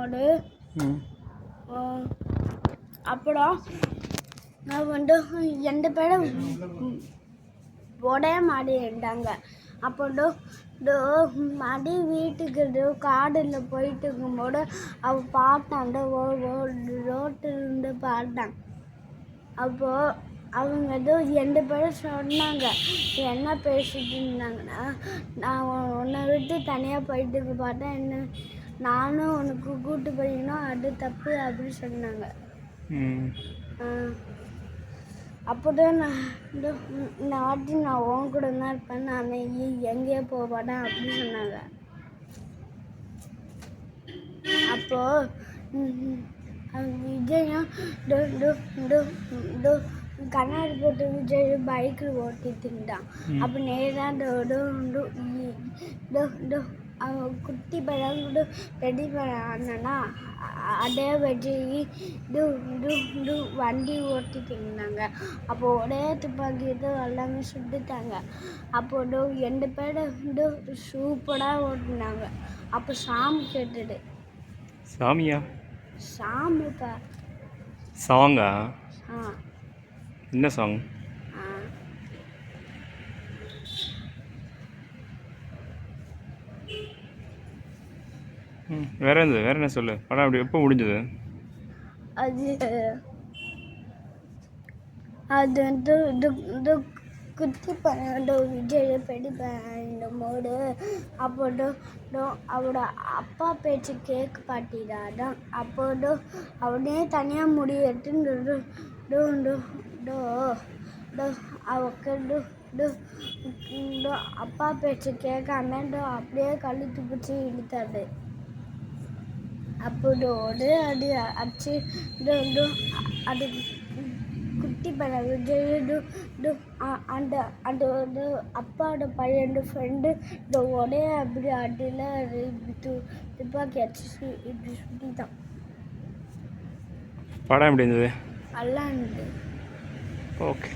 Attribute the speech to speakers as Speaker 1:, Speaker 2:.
Speaker 1: போது அப்புறம் நான் வந்து 2 பேரும் ஒரே மாதிரி இருந்தாங்க. அப்போ மடி வீட்டுக்கு காடில் போயிட்டு இருக்கும்போது அவள் பார்த்தான், ரோட்டிலிருந்து பார்த்தான். அப்போது அவங்க 2 பேரும் சொன்னாங்க, என்ன பேசிட்டு இருந்தாங்கன்னா, நான் உன்னை விட்டு தனியாக போயிட்டு பார்த்தேன், என்ன நானும் உனக்கு கூட்டு போயிக்கணும், அது தப்பு அப்படின்னு சொன்னாங்க. அப்போதான் இந்த வாட்டி நான் உன் கூட தான் இருப்பேன், நான் எங்கேயோ போக மாட்டேன் அப்படின்னு சொன்னாங்க. அப்போது விஜயும் கண்ணாடி போட்டு விஜய் பைக்கில் ஓட்டிட்டு இருந்தான். அப்போ நேராக அவன் குட்டி பையன் ரெடி பண்ணா அதே விஜய் வண்டி ஓட்டிட்டு இருந்தாங்க. அப்போ ஒரே துப்பாக்கி எல்லாமே சுட்டுட்டாங்க. அப்போ 2 பேரும் சூப்பராக ஓட்டினாங்க. அப்போ சாமி கேட்டுடு.
Speaker 2: சாமியா?
Speaker 1: சாமிப்பா.
Speaker 2: சாங்கா? என்ன சாங்?
Speaker 1: வேற
Speaker 2: என்ன சொல்லு. படம் அப்படி எப்போ முடிஞ்சது?
Speaker 1: அது வந்து குட்டி பையன் விஜய் பெரிய பையன் அப்போது அவரோட அப்பா பேச்சு கேட்க பாட்டிடாதான். அப்போது அவனே தனியாக முடிவு எடுத்து அவக்கு அப்பா பேச்சு கேட்காம அப்படியே கழுத்து பிடிச்சி இழுத்தாரு. அப்போது அது அடிச்சு அது குட்டி பையன் விஜய் அந்த அந்த அப்பாவோட பையன் ஃப்ரெண்டு ஒரே அப்படி அடியில் துப்பாக்கி அடிச்சு இப்படி சுட்டிதான்.
Speaker 2: படம் எப்படி இருந்தது?
Speaker 1: நல்லா இருந்தது.
Speaker 2: ஓகே.